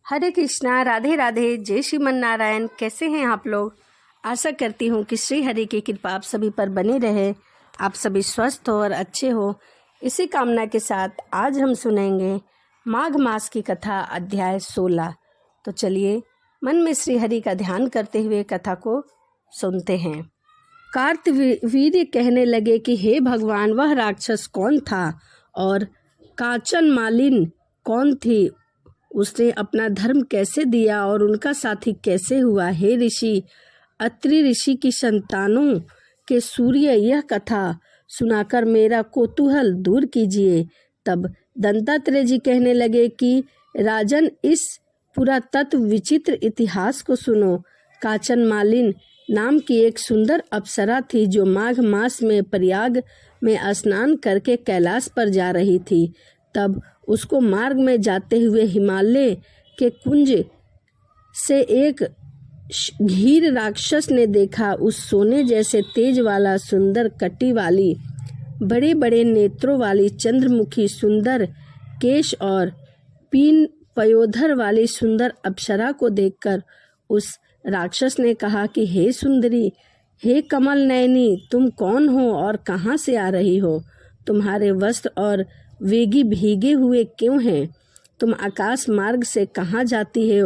हरे कृष्णा, राधे राधे, जय श्रीमन नारायण। कैसे हैं आप लोग? आशा करती हूँ कि श्री हरि की कृपा आप सभी पर बनी रहे, आप सभी स्वस्थ हो और अच्छे हो। इसी कामना के साथ आज हम सुनेंगे माघ मास की कथा, अध्याय 16। तो चलिए मन में श्री हरि का ध्यान करते हुए कथा को सुनते हैं। कार्तवीर्य कहने लगे कि हे भगवान, वह राक्षस कौन था और कांचन मालिन कौन थी? उसने अपना धर्म कैसे दिया और उनका साथी कैसे हुआ? हे ऋषि, अत्रि ऋषि की संतानों के सूर्य, यह कथा सुनाकर मेरा कौतूहल दूर कीजिए। तब दंतात्रेय जी कहने लगे कि राजन, इस पुरातत्व विचित्र इतिहास को सुनो। कांचन मालिन नाम की एक सुंदर अप्सरा थी जो माघ मास में प्रयाग में स्नान करके कैलाश पर जा रही थी। तब उसको मार्ग में जाते हुए हिमालय के कुंज से एक घीर राक्षस ने देखा। उस सोने जैसे तेज वाला, सुंदर कटी वाली, बड़े बड़े नेत्रों वाली, चंद्रमुखी, सुंदर केश और पीन पयोधर वाली सुंदर अप्सरा को देखकर उस राक्षस ने कहा कि हे सुंदरी, हे कमल नयनी, तुम कौन हो और कहाँ से आ रही हो? तुम्हारे वस्त्र और वेगी भीगे हुए क्यों हैं? तुम आकाश मार्ग से कहाँ जाती है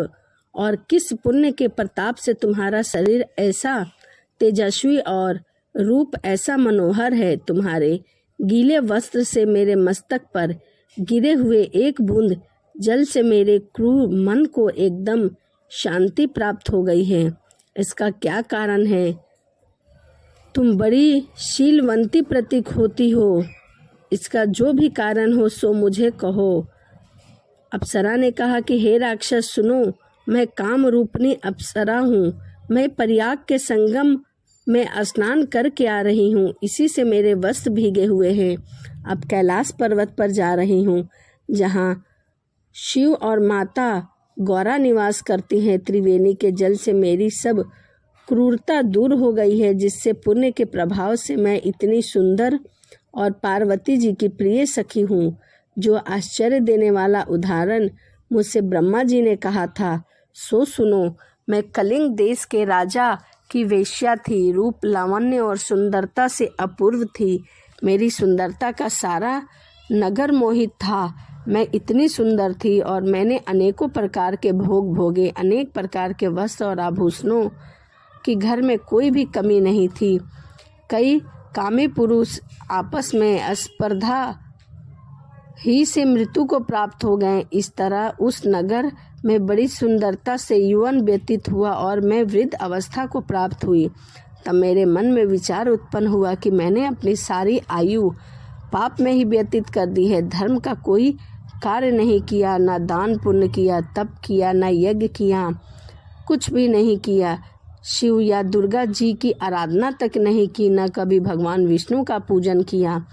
और किस पुण्य के प्रताप से तुम्हारा शरीर ऐसा तेजस्वी और रूप ऐसा मनोहर है? तुम्हारे गीले वस्त्र से मेरे मस्तक पर गिरे हुए एक बूंद जल से मेरे क्रूर मन को एकदम शांति प्राप्त हो गई है। इसका क्या कारण है? तुम बड़ी शीलवंती प्रतीक होती हो। इसका जो भी कारण हो सो मुझे कहो। अप्सरा ने कहा कि हे राक्षस, सुनो, मैं काम रूपनी अप्सरा हूँ। मैं प्रयाग के संगम में स्नान करके आ रही हूँ, इसी से मेरे वस्त्र भीगे हुए हैं। अब कैलाश पर्वत पर जा रही हूँ, जहाँ शिव और माता गौरा निवास करती हैं। त्रिवेणी के जल से मेरी सब क्रूरता दूर हो गई है, जिससे पुण्य के प्रभाव से मैं इतनी सुंदर और पार्वती जी की प्रिय सखी हूँ। जो आश्चर्य देने वाला उदाहरण मुझसे ब्रह्मा जी ने कहा था सो सुनो। मैं कलिंग देश के राजा की वेश्या थी। रूप, लावण्य और सुंदरता से अपूर्व थी। मेरी सुंदरता का सारा नगर मोहित था। मैं इतनी सुंदर थी और मैंने अनेकों प्रकार के भोग भोगे। अनेक प्रकार के वस्त्र और आभूषणों की घर में कोई भी कमी नहीं थी। कई कामी पुरुष आपस में स्पर्धा ही से मृत्यु को प्राप्त हो गए। इस तरह उस नगर में बड़ी सुंदरता से यौवन व्यतीत हुआ और मैं वृद्ध अवस्था को प्राप्त हुई। तब मेरे मन में विचार उत्पन्न हुआ कि मैंने अपनी सारी आयु पाप में ही व्यतीत कर दी है। धर्म का कोई कार्य नहीं किया, न दान पुण्य किया, तप किया, न यज्ञ किया, कुछ भी नहीं किया। शिव या दुर्गा जी की आराधना तक नहीं की, न कभी भगवान विष्णु का पूजन किया।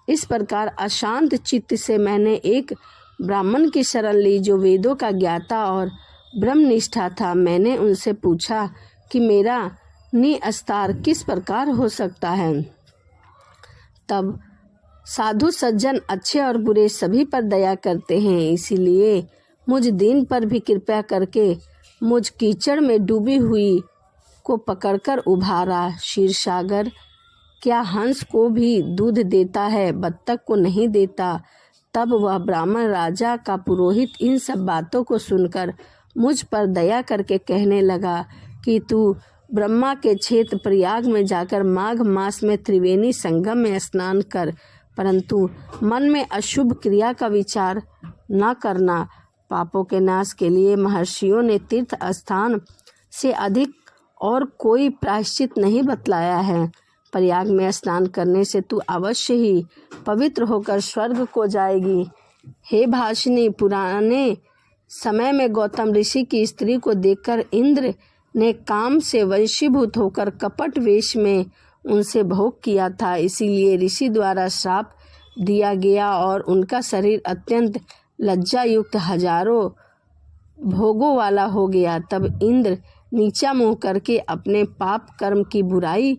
इस प्रकार अशांत चित्त से मैंने एक ब्राह्मण की शरण ली जो वेदों का ज्ञाता और ब्रह्मनिष्ठा था। मैंने उनसे पूछा कि मेरा निस्तार किस प्रकार हो सकता है। तब साधु सज्जन अच्छे और बुरे सभी पर दया करते हैं, इसीलिए मुझ दीन पर भी कृपया करके मुझ कीचड़ में डूबी हुई को पकड़कर उभारा। क्षीरसागर क्या हंस को भी दूध देता है, बत्तख को नहीं देता? तब वह ब्राह्मण राजा का पुरोहित इन सब बातों को सुनकर मुझ पर दया करके कहने लगा कि तू ब्रह्मा के क्षेत्र प्रयाग में जाकर माघ मास में त्रिवेणी संगम में स्नान कर, परंतु मन में अशुभ क्रिया का विचार न करना। पापों के नाश के लिए महर्षियों ने तीर्थ स्थान से अधिक और कोई प्रायश्चित नहीं बतलाया है। प्रयाग में स्नान करने से तू अवश्य ही पवित्र होकर स्वर्ग को जाएगी। हे भाषिनी, पुराने समय में गौतम ऋषि की स्त्री को देखकर इंद्र ने काम से वशीभूत होकर कपट वेश में उनसे भोग किया था। इसीलिए ऋषि द्वारा श्राप दिया गया और उनका शरीर अत्यंत लज्जा युक्त हजारों भोगों वाला हो गया। तब इंद्र नीचा मुँह करके अपने पाप कर्म की बुराई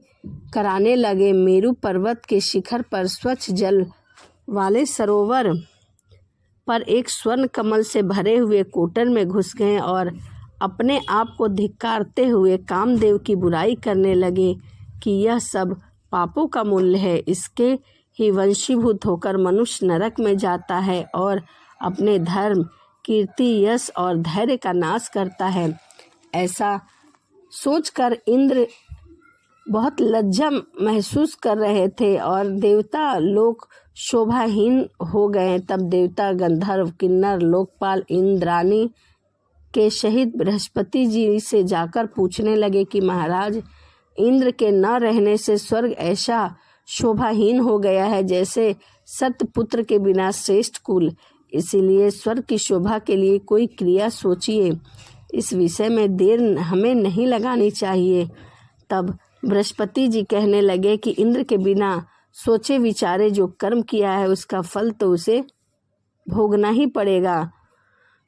कराने लगे। मेरु पर्वत के शिखर पर स्वच्छ जल वाले सरोवर पर एक स्वर्ण कमल से भरे हुए कोटर में घुस गए और अपने आप को धिक्कारते हुए कामदेव की बुराई करने लगे कि यह सब पापों का मूल्य है। इसके ही वंशीभूत होकर मनुष्य नरक में जाता है और अपने धर्म, कीर्ति, यश और धैर्य का नाश करता है। ऐसा सोचकर इंद्र बहुत लज्जा महसूस कर रहे थे और देवता लोग शोभाहीन हो गए। तब देवता, गंधर्व, किन्नर, लोकपाल इंद्राणी के शहीद बृहस्पति जी से जाकर पूछने लगे कि महाराज, इंद्र के न रहने से स्वर्ग ऐसा शोभाहीन हो गया है जैसे सतपुत्र के बिना श्रेष्ठ कुल। इसीलिए स्वर्ग की शोभा के लिए कोई क्रिया सोचिए। इस विषय में देर हमें नहीं लगानी चाहिए। तब बृहस्पति जी कहने लगे कि इंद्र के बिना सोचे विचारे जो कर्म किया है उसका फल तो उसे भोगना ही पड़ेगा।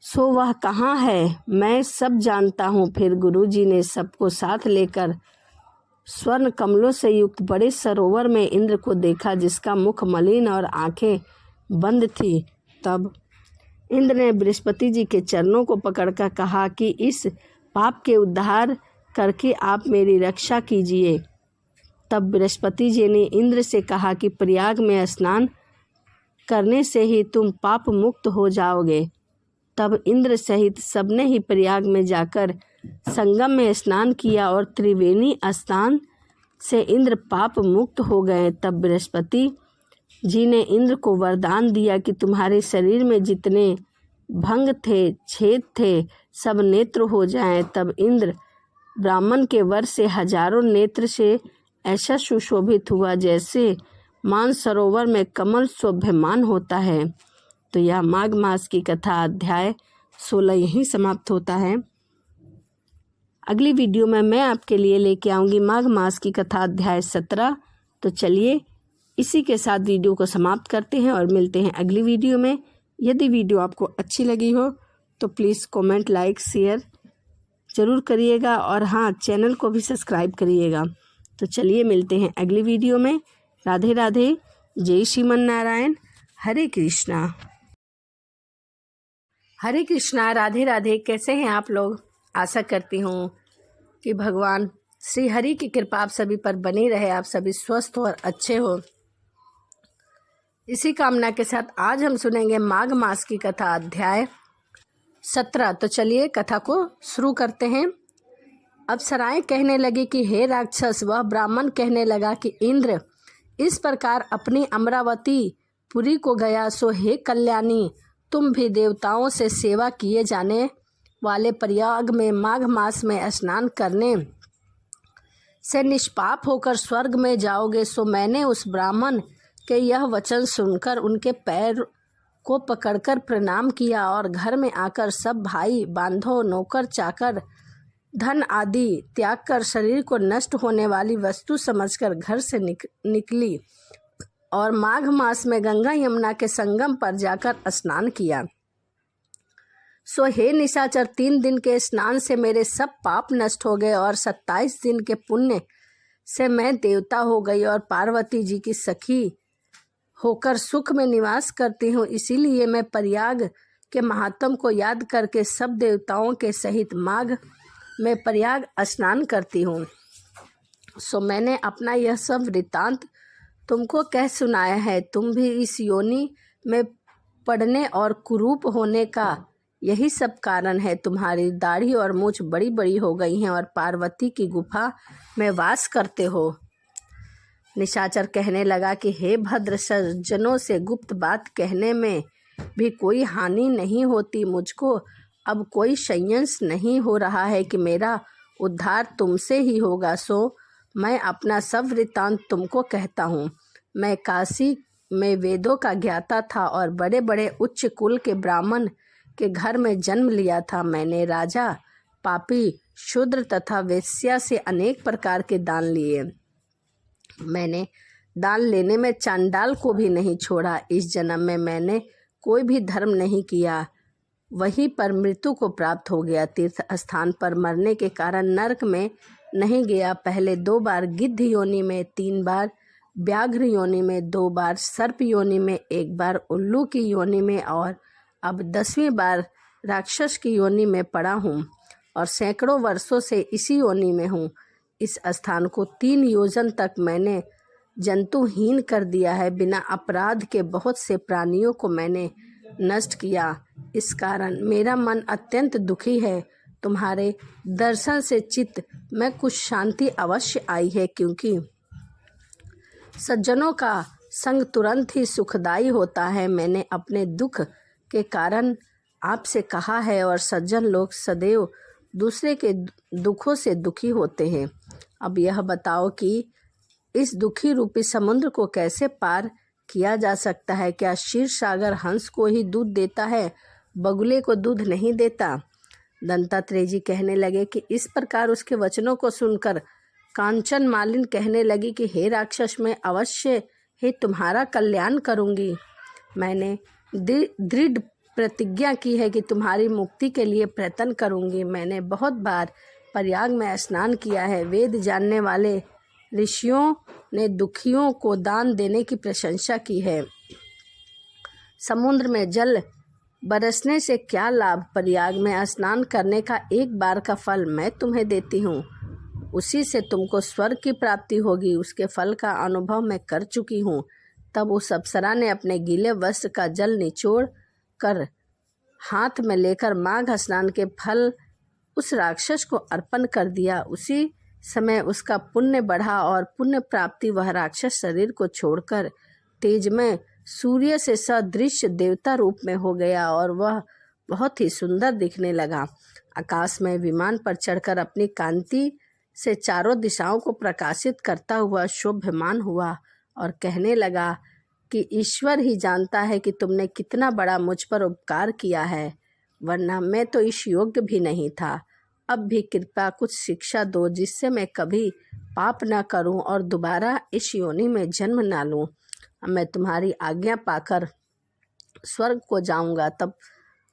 सो वह कहाँ है, मैं सब जानता हूँ। फिर गुरुजी ने सबको साथ लेकर स्वर्ण कमलों से युक्त बड़े सरोवर में इंद्र को देखा, जिसका मुख मलिन और आंखें बंद थी। तब इंद्र ने बृहस्पति जी के चरणों को पकड़कर कहा कि इस पाप के उद्धार करके आप मेरी रक्षा कीजिए। तब बृहस्पति जी ने इंद्र से कहा कि प्रयाग में स्नान करने से ही तुम पाप मुक्त हो जाओगे। तब इंद्र सहित सबने ही प्रयाग में जाकर संगम में स्नान किया और त्रिवेणी स्नान से इंद्र पाप मुक्त हो गए। तब बृहस्पति जी ने इंद्र को वरदान दिया कि तुम्हारे शरीर में जितने भंग थे, छेद थे, सब नेत्र हो जाएं। तब इंद्र ब्राह्मण के वर से हजारों नेत्र से ऐसा सुशोभित हुआ जैसे मानसरोवर में कमल शोभ्यमान होता है। तो यह माघ मास की कथा अध्याय 16 यहीं समाप्त होता है। अगली वीडियो में मैं आपके लिए लेके आऊँगी माघ मास की कथा अध्याय 17। तो चलिए इसी के साथ वीडियो को समाप्त करते हैं और मिलते हैं अगली वीडियो में। यदि वीडियो आपको अच्छी लगी हो तो प्लीज़ कमेंट, लाइक, शेयर ज़रूर करिएगा और हाँ, चैनल को भी सब्सक्राइब करिएगा। तो चलिए मिलते हैं अगली वीडियो में। राधे राधे, जय श्रीमन नारायण, हरे कृष्णा। हरे कृष्णा, राधे राधे। कैसे हैं आप लोग? आशा करती हूँ कि भगवान श्री हरि की कृपा आप सभी पर बनी रहे, आप सभी स्वस्थ और अच्छे हो। इसी कामना के साथ आज हम सुनेंगे माघ मास की कथा अध्याय 17। तो चलिए कथा को शुरू करते हैं। अप्सराएं कहने लगी कि हे राक्षस। वह ब्राह्मण कहने लगा कि इंद्र इस प्रकार अपनी अमरावती पुरी को गया, सो हे कल्याणी, तुम भी देवताओं से सेवा किए जाने वाले प्रयाग में माघ मास में स्नान करने से निष्पाप होकर स्वर्ग में जाओगे। सो मैंने उस ब्राह्मण के यह वचन सुनकर उनके पैर को पकड़कर प्रणाम किया और घर में आकर सब भाई बांधो, नौकर चाकर, धन आदि त्याग कर शरीर को नष्ट होने वाली वस्तु समझकर घर से निकली और माघ मास में गंगा यमुना के संगम पर जाकर स्नान किया। सो हे निशाचर, 3 दिन के स्नान से मेरे सब पाप नष्ट हो गए और 27 दिन के पुण्य से मैं देवता हो गई और पार्वती जी की सखी होकर सुख में निवास करती हूँ। इसीलिए मैं प्रयाग के महात्म को याद करके सब देवताओं के सहित माघ में प्रयाग स्नान करती हूँ। सो मैंने अपना यह सब वृत्तांत तुमको कह सुनाया है। तुम भी इस योनि में पड़ने और कुरूप होने का यही सब कारण है। तुम्हारी दाढ़ी और मूछ बड़ी बड़ी हो गई हैं और पार्वती की गुफा में वास करते हो। निशाचर कहने लगा कि हे भद्र, सज्जनों से गुप्त बात कहने में भी कोई हानि नहीं होती। मुझको अब कोई संयंस नहीं हो रहा है कि मेरा उद्धार तुमसे ही होगा। सो मैं अपना सब वृत्तांत तुमको कहता हूँ। मैं काशी में वेदों का ज्ञाता था और बड़े बड़े उच्च कुल के ब्राह्मण के घर में जन्म लिया था। मैंने राजा, पापी, शूद्र तथा वेश्या से अनेक प्रकार के दान लिए। मैंने दान लेने में चांडाल को भी नहीं छोड़ा। इस जन्म में मैंने कोई भी धर्म नहीं किया, वहीं पर मृत्यु को प्राप्त हो गया। तीर्थ स्थान पर मरने के कारण नरक में नहीं गया। पहले 2 बार गिद्ध योनि में, 3 बार व्याघ्र योनि में, 2 बार सर्प योनि में, 1 बार उल्लू की योनि में और अब 10वीं बार राक्षस की योनि में पड़ा हूँ और सैकड़ों वर्षों से इसी योनि में हूँ। इस स्थान को 3 योजन तक मैंने जंतुहीन कर दिया है। बिना अपराध के बहुत से प्राणियों को मैंने नष्ट किया। इस कारण मेरा मन अत्यंत दुखी है। तुम्हारे दर्शन से चित्त में कुछ शांति अवश्य आई है, क्योंकि सज्जनों का संग तुरंत ही सुखदायी होता है। मैंने अपने दुख के कारण आपसे कहा है और सज्जन लोग सदैव दूसरे के दुखों से दुखी होते हैं। अब यह बताओ कि इस दुखी रूपी समुद्र को कैसे पार किया जा सकता है? क्या क्षीर सागर हंस को ही दूध देता है, बगुले को दूध नहीं देता? दंतात्रेय जी कहने लगे कि इस प्रकार उसके वचनों को सुनकर कांचन मालिन कहने लगी कि हे राक्षस, मैं अवश्य ही तुम्हारा कल्याण करूंगी। मैंने दृढ़ प्रतिज्ञा की है कि तुम्हारी मुक्ति के लिए प्रयत्न करूंगी। मैंने बहुत बार प्रयाग में स्नान किया है। वेद जानने वाले ऋषियों ने दुखियों को दान देने की प्रशंसा की है। समुद्र में जल बरसने से क्या लाभ? प्रयाग में स्नान करने का एक बार का फल मैं तुम्हें देती हूँ, उसी से तुमको स्वर्ग की प्राप्ति होगी। उसके फल का अनुभव मैं कर चुकी हूँ। तब उस अप्सरा ने अपने गीले वस्त्र का जल निचोड़ कर हाथ में लेकर माघ स्नान के फल उस राक्षस को अर्पण कर दिया। उसी समय उसका पुण्य बढ़ा और पुण्य प्राप्ति वह राक्षस शरीर को छोड़कर तेजमय सूर्य से सदृश देवता रूप में हो गया और वह बहुत ही सुंदर दिखने लगा। आकाश में विमान पर चढ़कर अपनी कांति से चारों दिशाओं को प्रकाशित करता हुआ शोभमान हुआ और कहने लगा कि ईश्वर ही जानता है कि तुमने कितना बड़ा मुझ पर उपकार किया है, वरना मैं तो इस योग्य भी नहीं था। अब भी कृपया कुछ शिक्षा दो, जिससे मैं कभी पाप न करूं और दोबारा इस योनि में जन्म ना लूं। मैं तुम्हारी आज्ञा पाकर स्वर्ग को जाऊंगा। तब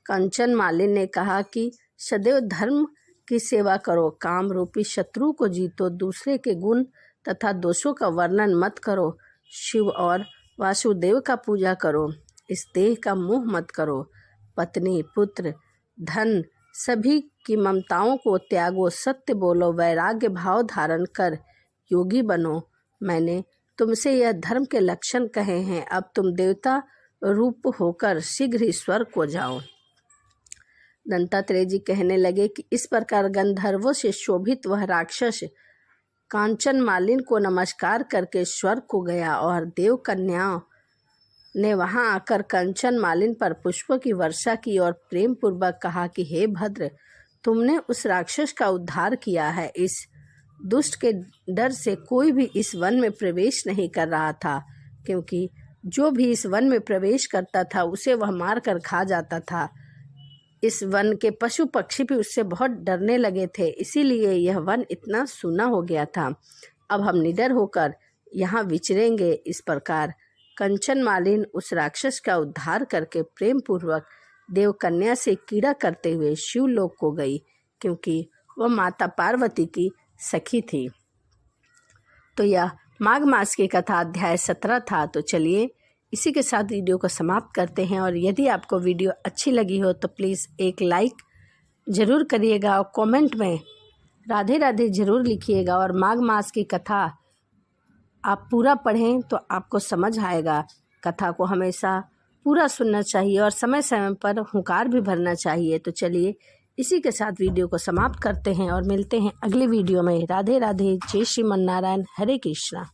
कंचन मालिन ने कहा कि सदैव धर्म की सेवा करो, काम रूपी शत्रु को जीतो, दूसरे के गुण तथा दोषों का वर्णन मत करो, शिव और वासुदेव का पूजा करो, इस देह का मोह मत करो, पत्नी पुत्र धन सभी की ममताओं को त्यागो, सत्य बोलो, वैराग्य भाव धारण कर योगी बनो। मैंने तुमसे यह धर्म के लक्षण कहे हैं। अब तुम देवता रूप होकर शीघ्र ही स्वर्ग को जाओ। दंतात्रेय जी कहने लगे कि इस प्रकार गंधर्वों से शोभित वह राक्षस कांचन मालिन को नमस्कार करके स्वर्ग को गया और देव कन्याओं ने वहां आकर कंचन मालिन पर पुष्पों की वर्षा की और प्रेम पूर्वक कहा कि हे भद्र, तुमने उस राक्षस का उद्धार किया है। इस दुष्ट के डर से कोई भी इस वन में प्रवेश नहीं कर रहा था, क्योंकि जो भी इस वन में प्रवेश करता था उसे वह मार कर खा जाता था। इस वन के पशु पक्षी भी उससे बहुत डरने लगे थे, इसीलिए यह वन इतना सूना हो गया था। अब हम निडर होकर यहाँ विचरेंगे। इस प्रकार कंचन मालिन उस राक्षस का उद्धार करके प्रेम पूर्वक देव कन्या से क्रीड़ा करते हुए शिवलोक को गई, क्योंकि वह माता पार्वती की सखी थी। तो यह माघ मास की कथा अध्याय 17 था। तो चलिए इसी के साथ वीडियो को समाप्त करते हैं। और यदि आपको वीडियो अच्छी लगी हो तो प्लीज़ एक लाइक ज़रूर करिएगा और कमेंट में राधे राधे ज़रूर लिखिएगा। और माघ मास की कथा आप पूरा पढ़ें तो आपको समझ आएगा। कथा को हमेशा पूरा सुनना चाहिए और समय समय पर हुंकार भी भरना चाहिए। तो चलिए इसी के साथ वीडियो को समाप्त करते हैं और मिलते हैं अगले वीडियो में। राधे राधे, जय श्रीमन नारायण, हरे कृष्णा।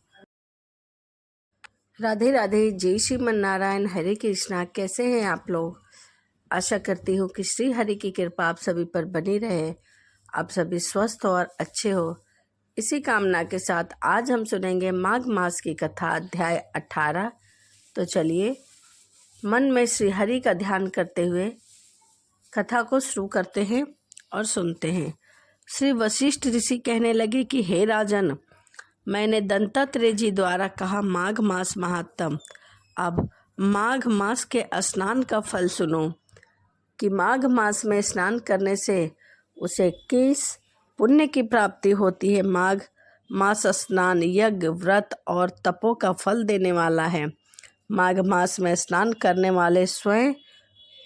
राधे राधे, जय श्रीमन नारायण, हरे कृष्णा। कैसे हैं आप लोग? आशा करती हूँ कि श्री हरि की कृपा आप सभी पर बनी रहे, आप सभी स्वस्थ और अच्छे हो। इसी कामना के साथ आज हम सुनेंगे माघ मास की कथा अध्याय 18। तो चलिए मन में श्री हरि का ध्यान करते हुए कथा को शुरू करते हैं और सुनते हैं। श्री वशिष्ठ ऋषि कहने लगे कि हे राजन, मैंने दंतात्रेय जी द्वारा कहा माघ मास महात्म। अब माघ मास के स्नान का फल सुनो कि माघ मास में स्नान करने से उसे किस पुण्य की प्राप्ति होती है। माघ मास स्नान यज्ञ, व्रत और तपों का फल देने वाला है। माघ मास में स्नान करने वाले स्वयं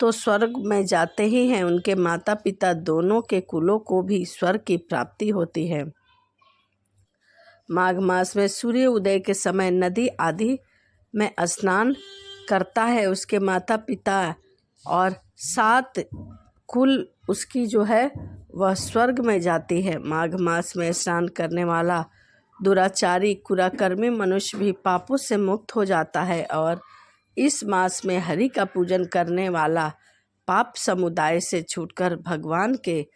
तो स्वर्ग में जाते ही हैं, उनके माता पिता दोनों के कुलों को भी स्वर्ग की प्राप्ति होती है। माघ मास में सूर्य उदय के समय नदी आदि में स्नान करता है, उसके माता पिता और 7 कुल उसकी जो है वह स्वर्ग में जाती है। माघ मास में स्नान करने वाला दुराचारी कुराकर्मी मनुष्य भी पापों से मुक्त हो जाता है और इस मास में हरि का पूजन करने वाला पाप समुदाय से छूटकर भगवान के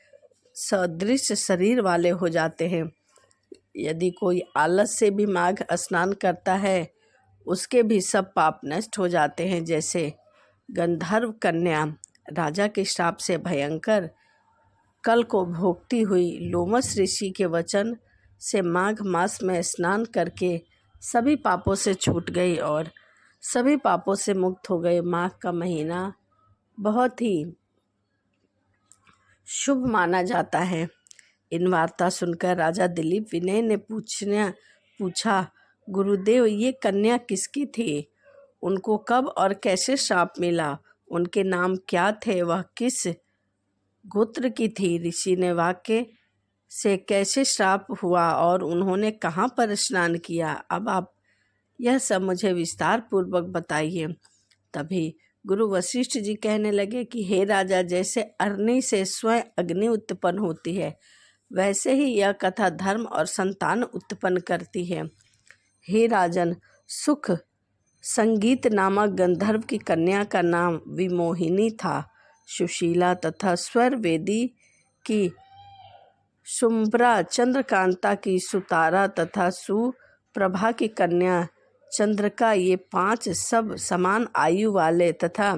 सदृश शरीर वाले हो जाते हैं। यदि कोई आलस से भी माघ स्नान करता है, उसके भी सब पाप नष्ट हो जाते हैं। जैसे गंधर्व कन्या राजा के श्राप से भयंकर कल को भोगती हुई लोमस ऋषि के वचन से माघ मास में स्नान करके सभी पापों से छूट गई और सभी पापों से मुक्त हो गए। माघ का महीना बहुत ही शुभ माना जाता है। इन वार्ता सुनकर राजा दिलीप विनय ने पूछा, गुरुदेव ये कन्या किसकी थी? उनको कब और कैसे श्राप मिला? उनके नाम क्या थे? वह किस गोत्र की थी? ऋषि ने वाक्य से कैसे श्राप हुआ और उन्होंने कहाँ पर स्नान किया? अब आप यह सब मुझे विस्तार पूर्वक बताइए। तभी गुरु वशिष्ठ जी कहने लगे कि हे राजा, जैसे अग्नि से स्वयं अग्नि उत्पन्न होती है, वैसे ही यह कथा धर्म और संतान उत्पन्न करती है। हे राजन, सुख संगीत नामक गंधर्व की कन्या का नाम विमोहिनी था। सुशीला तथा स्वर वेदी की शुंभ्रा, चंद्रकांता की सुतारा तथा सुप्रभा की कन्या चंद्रका, ये 5 सब समान आयु वाले तथा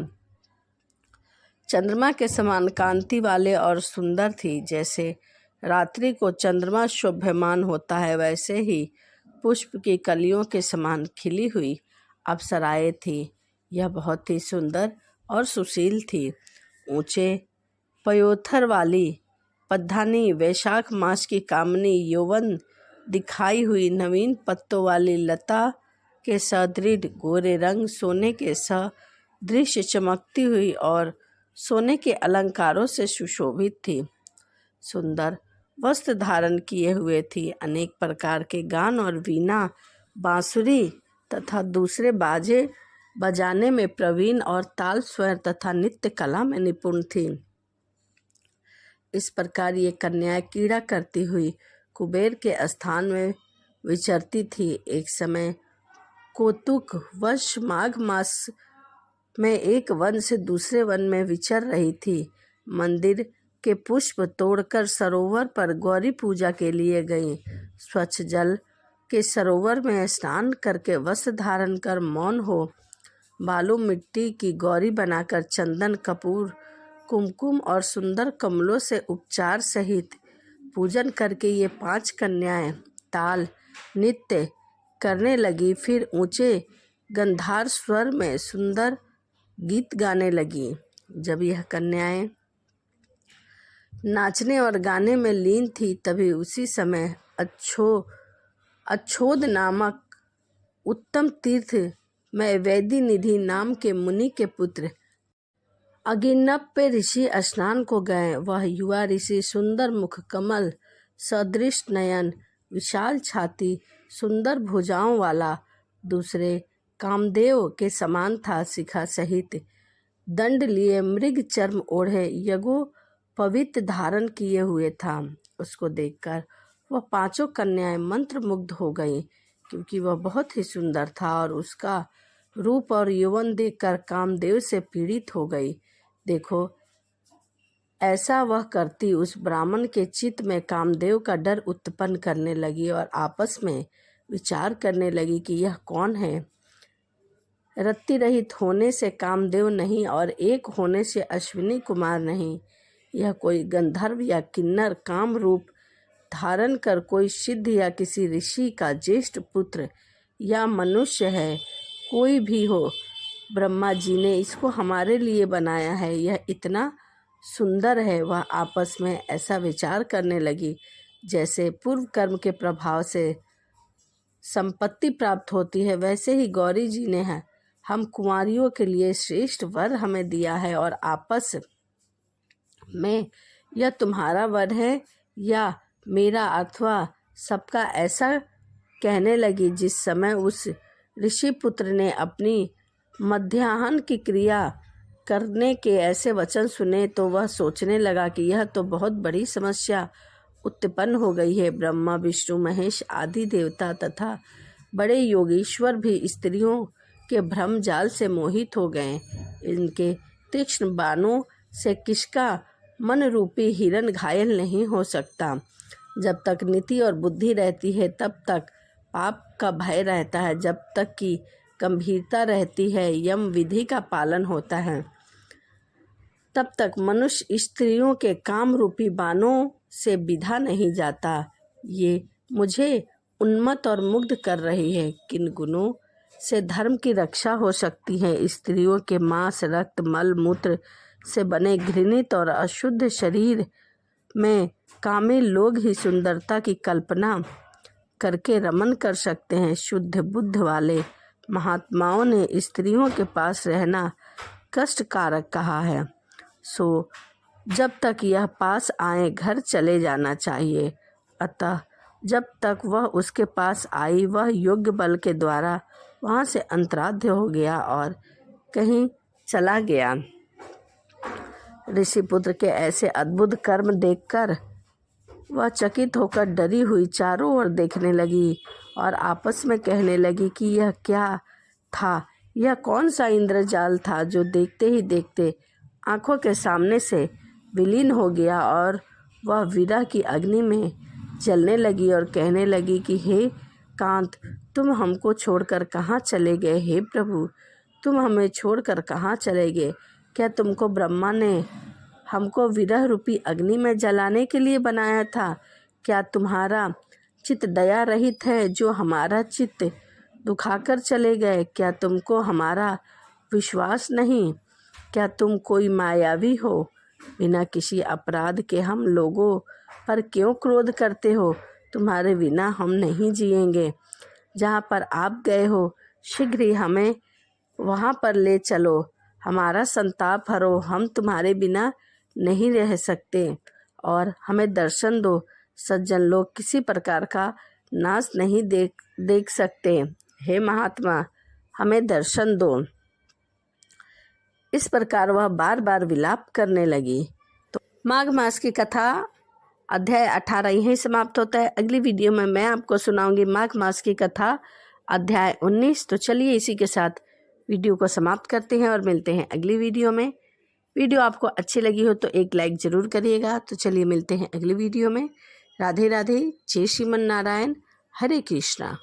चंद्रमा के समान कांति वाले और सुंदर थी। जैसे रात्रि को चंद्रमा शोभ्यमान होता है, वैसे ही पुष्प की कलियों के समान खिली हुई अप्सराएं थी। यह बहुत ही सुंदर और सुशील थी। ऊंचे पयोथर वाली पद्धानी, वैशाख मास की कामनी, यौवन दिखाई हुई नवीन पत्तों वाली लता के सदृढ़ गोरे रंग, सोने के सदृश चमकती हुई और सोने के अलंकारों से सुशोभित थी। सुंदर वस्त्र धारण किए हुए थी। अनेक प्रकार के गान और वीणा, बांसुरी तथा दूसरे बाजे बजाने में प्रवीण और ताल स्वर तथा नृत्य कला में निपुण थी। इस प्रकार ये कन्याएं क्रीड़ा करती हुई कुबेर के स्थान में विचरती थी। एक समय कौतुक वश माघ मास में एक वन से दूसरे वन में विचर रही थी। मंदिर के पुष्प तोड़कर सरोवर पर गौरी पूजा के लिए गई। स्वच्छ जल के सरोवर में स्नान करके वस्त्र धारण कर मौन हो बालू मिट्टी की गौरी बनाकर चंदन, कपूर, कुमकुम और सुंदर कमलों से उपचार सहित पूजन करके ये 5 कन्याएं ताल नृत्य करने लगी। फिर ऊंचे गंधार स्वर में सुंदर गीत गाने लगी। जब यह कन्याएं नाचने और गाने में लीन थी, तभी उसी समय अच्छोद नामक उत्तम तीर्थ में वैदी निधि नाम के मुनि के पुत्र अगिनप्य ऋषि स्नान को गए। वह युवा ऋषि सुंदर मुख, कमल सदृश नयन, विशाल छाती, सुंदर भुजाओं वाला, दूसरे कामदेव के समान था। शिखा सहित दंड लिए, मृग चर्म ओढ़े, यज्ञो पवित्र धारण किए हुए था। उसको देखकर वह 5 कन्याएं मंत्रमुग्ध हो गईं, क्योंकि वह बहुत ही सुंदर था और उसका रूप और यौवन देखकर कामदेव से पीड़ित हो गई। देखो, ऐसा वह करती उस ब्राह्मण के चित्त में कामदेव का डर उत्पन्न करने लगी और आपस में विचार करने लगी कि यह कौन है। रत्ती रहित होने से कामदेव नहीं और एक होने से अश्विनी कुमार नहीं। यह कोई गंधर्व या किन्नर काम रूप धारण कर कोई सिद्ध या किसी ऋषि का ज्येष्ठ पुत्र या मनुष्य है। कोई भी हो, ब्रह्मा जी ने इसको हमारे लिए बनाया है। यह इतना सुंदर है। वह आपस में ऐसा विचार करने लगी, जैसे पूर्व कर्म के प्रभाव से संपत्ति प्राप्त होती है, वैसे ही गौरी जी ने हम कुंवारियों के लिए श्रेष्ठ वर हमें दिया है और आपस में यह तुम्हारा वर है या मेरा अथवा सबका, ऐसा कहने लगी। जिस समय उस ऋषि पुत्र ने अपनी मध्याह्न की क्रिया करने के ऐसे वचन सुने तो वह सोचने लगा कि यह तो बहुत बड़ी समस्या उत्पन्न हो गई है। ब्रह्मा, विष्णु, महेश आदि देवता तथा बड़े योगीश्वर भी स्त्रियों के भ्रम जाल से मोहित हो गए। इनके तीक्ष्ण बाणों से किसका मन रूपी हिरण घायल नहीं हो सकता। जब तक नीति और बुद्धि रहती है तब तक पाप का भय रहता है। जब तक कि गंभीरता रहती है, यम विधि का पालन होता है, तब तक मनुष्य स्त्रियों के काम रूपी बाणों से बिधा नहीं जाता। ये मुझे उन्मत्त और मुग्ध कर रही है। किन गुणों से धर्म की रक्षा हो सकती है? स्त्रियों के मांस, रक्त, मल मूत्र से बने घृणित और अशुद्ध शरीर में कामी लोग ही सुंदरता की कल्पना करके रमन कर सकते हैं। शुद्ध बुद्ध वाले महात्माओं ने स्त्रियों के पास रहना कष्टकारक कहा है। सो जब तक यह पास आए घर चले जाना चाहिए। अतः जब तक वह उसके पास आई, वह योग्य बल के द्वारा वहाँ से अंतराध्य हो गया और कहीं चला गया। ऋषिपुत्र के ऐसे अद्भुत कर्म देखकर वह चकित होकर डरी हुई चारों ओर देखने लगी और आपस में कहने लगी कि यह क्या था? यह कौन सा इंद्रजाल था जो देखते ही देखते आंखों के सामने से विलीन हो गया? और वह विरह की अग्नि में जलने लगी और कहने लगी कि हे कांत, तुम हमको छोड़कर कहाँ चले गए? हे प्रभु, तुम हमें छोड़कर कहाँ चले गए? क्या तुमको ब्रह्मा ने हमको विरह रूपी अग्नि में जलाने के लिए बनाया था? क्या तुम्हारा चित्त दया रहित है जो हमारा चित्त दुखाकर चले गए? क्या तुमको हमारा विश्वास नहीं? क्या तुम कोई मायावी हो? बिना किसी अपराध के हम लोगों पर क्यों क्रोध करते हो? तुम्हारे बिना हम नहीं जिएंगे। जहाँ पर आप गए हो शीघ्र ही हमें वहाँ पर ले चलो। हमारा संताप हरो। हम तुम्हारे बिना नहीं रह सकते और हमें दर्शन दो। सज्जन लोग किसी प्रकार का नाश नहीं देख सकते। हे महात्मा, हमें दर्शन दो। इस प्रकार वह बार बार विलाप करने लगी। तो माघ मास की कथा अध्याय 18 यहीं समाप्त होता है। अगली वीडियो में मैं आपको सुनाऊंगी माघ मास की कथा अध्याय 19। तो चलिए इसी के साथ वीडियो को समाप्त करते हैं और मिलते हैं अगली वीडियो में। वीडियो आपको अच्छी लगी हो तो एक लाइक ज़रूर करिएगा। तो चलिए मिलते हैं अगली वीडियो में। राधे राधे। जय श्रीमन नारायण। हरे कृष्णा।